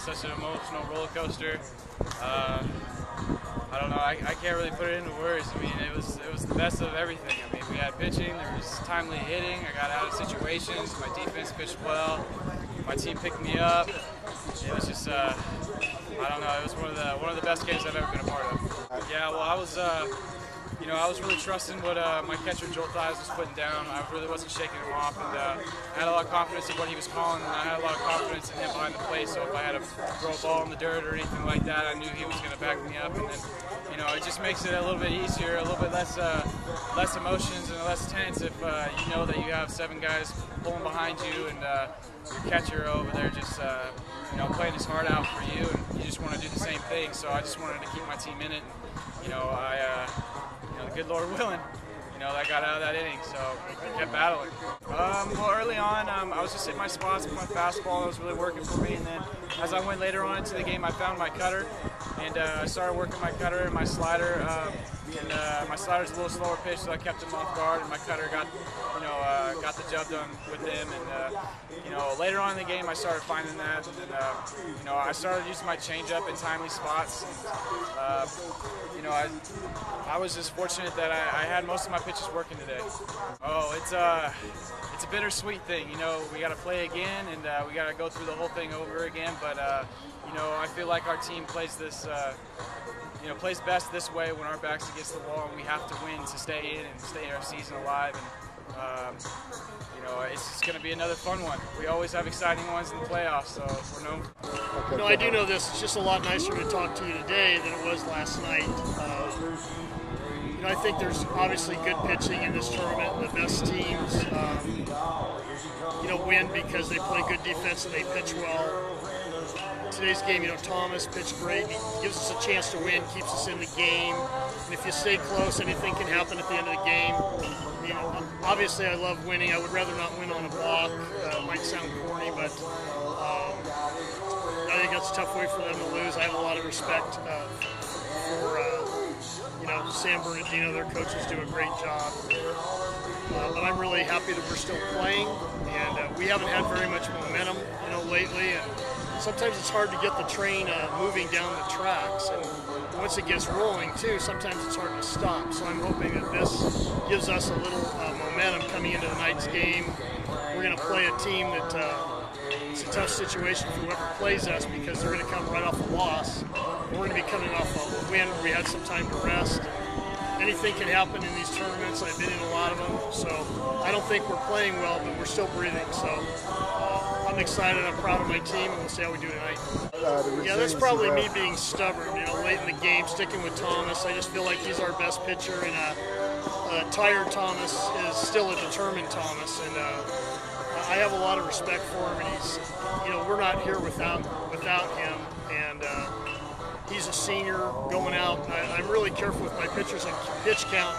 Such an emotional roller coaster. I don't know. I can't really put it into words. I mean, it was the best of everything. I mean, we had pitching. There was timely hitting. I got out of situations. My defense pitched well. My team picked me up. It was just I don't know. It was one of the best games I've ever been a part of. Yeah. Well, I was. You know, I was really trusting what my catcher Joel Thies was putting down. I really wasn't shaking him off, and I had a lot of confidence in what he was calling, and I had a lot of confidence in him behind the plate. So if I had to throw a ball in the dirt or anything like that, I knew he was going to back me up. And then, you know, it just makes it a little bit easier, a little bit less emotions and less tense if you know that you have 7 guys pulling behind you, and your catcher over there just you know, playing his heart out for you, and you just want to do the same thing. So I just wanted to keep my team in it. And, you know, you know, the good Lord willing, you know, that got out of that inning, so I kept battling. Well, early on, I was just hitting my spots with my fastball. It was really working for me, and then as I went later on into the game, I found my cutter, and I started working my cutter and my slider. My slider's a little slower pitch, so I kept him off guard, and my cutter got, you know, got the job done with him. And you know, later on in the game, I started finding that, and you know, I started using my changeup in timely spots. And, you know, I was just fortunate that I had most of my pitches working today. Oh, it's a bittersweet thing. You know, we got to play again, and we got to go through the whole thing over again. But you know, I feel like our team plays this. You know, plays best this way when our back's against the wall, and we have to win to stay in and stay our season alive. And you know, it's just going to be another fun one. We always have exciting ones in the playoffs, so we're known. You know, I do know this. It's just a lot nicer to talk to you today than it was last night. You know, I think there's obviously good pitching in this tournament. The best teams, you know, win because they play good defense and they pitch well. Today's game, you know, Thomas pitched great. He gives us a chance to win, keeps us in the game. And if you stay close, anything can happen at the end of the game. You know, obviously, I love winning. I would rather not win on a block. It might sound corny, but I think that's a tough way for them to lose. I have a lot of respect for you know, Sam Bernardino. Their coaches do a great job. But I'm really happy that we're still playing, and we haven't had very much momentum, you know, lately. And sometimes it's hard to get the train moving down the tracks, and once it gets rolling too, sometimes it's hard to stop. So I'm hoping that this gives us a little momentum coming into tonight's game. We're going to play a team that it's a tough situation for whoever plays us, because they're going to come right off a loss. We're going to be coming off a win where we had some time to rest. Anything can happen in these tournaments. I've been in a lot of them, so I don't think we're playing well, but we're still breathing. So I'm excited. I'm proud of my team, and we'll see how we do tonight. Yeah, that's probably me being stubborn. You know, late in the game, sticking with Thomas. I just feel like he's our best pitcher, and tired Thomas is still a determined Thomas, and I have a lot of respect for him. And he's, you know, we're not here without him, and he's a senior going out. I'm really careful with my pitchers and pitch count.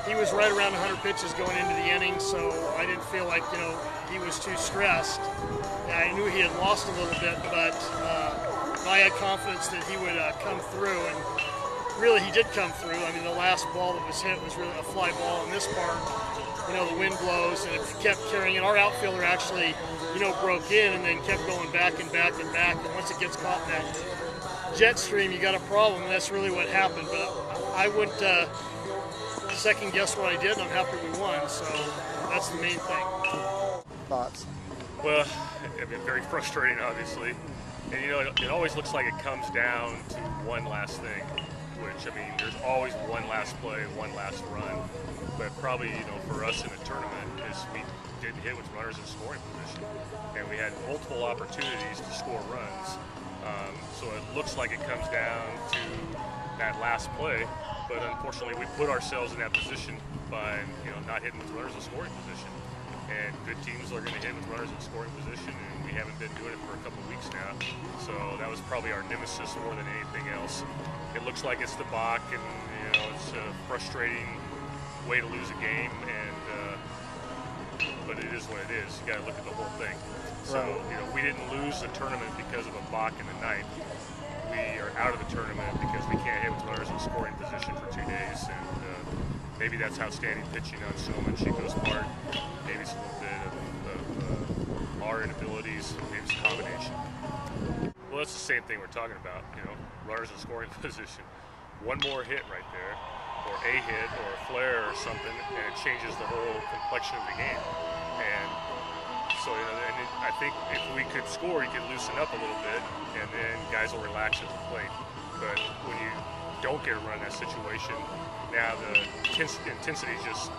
He was right around 100 pitches going into the inning, so I didn't feel like, you know, he was too stressed. I knew he had lost a little bit, but I had confidence that he would come through, and really he did come through. I mean, the last ball that was hit was really a fly ball in this part. You know, the wind blows, and it kept carrying it. Our outfielder actually, you know, broke in and then kept going back and back and back, and once it gets caught in that jet stream, you got a problem, and that's really what happened. But I wouldn't second guess what I did, and I'm happy we won, so that's the main thing. Thoughts? Well, I mean, very frustrating, obviously. And, you know, it always looks like it comes down to one last thing, which, I mean, there's always one last play, one last run. But probably, you know, for us in a tournament is we didn't hit with runners in scoring position. And we had multiple opportunities to score runs. So it looks like it comes down to that last play. But unfortunately, we put ourselves in that position by, you know, not hitting with runners in scoring position. And good teams are going to hit with runners in scoring position, and we haven't been doing it for a couple of weeks now. So that was probably our nemesis more than anything else. It looks like it's the balk, and, you know, it's a frustrating way to lose a game, and but it is what it is. You got to look at the whole thing. So, you know, we didn't lose the tournament because of a balk in the ninth. We are out of the tournament because we can't hit with runners in scoring position for 2 days, and maybe that's outstanding pitching on Sonoma and Chico's part. Maybe it's a little bit of our inabilities, maybe it's a combination. Well, that's the same thing we're talking about, you know, runners in scoring position. One more hit right there, or a hit, or a flare or something, and it changes the whole complexion of the game. And so, you know, and I think if we could score, you could loosen up a little bit, and then guys will relax at the plate. But when you don't get a run in that situation, now the intensity just,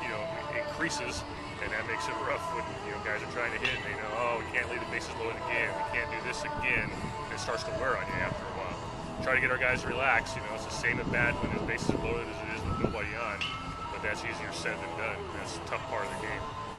you know, increases, and that makes it rough when, you know, guys are trying to hit, and they know, oh, we can't leave the bases loaded again, we can't do this again, and it starts to wear on you after a while. Try to get our guys to relax, you know, it's the same at bat when the bases are loaded as it is with nobody on, but that's easier said than done. That's the tough part of the game.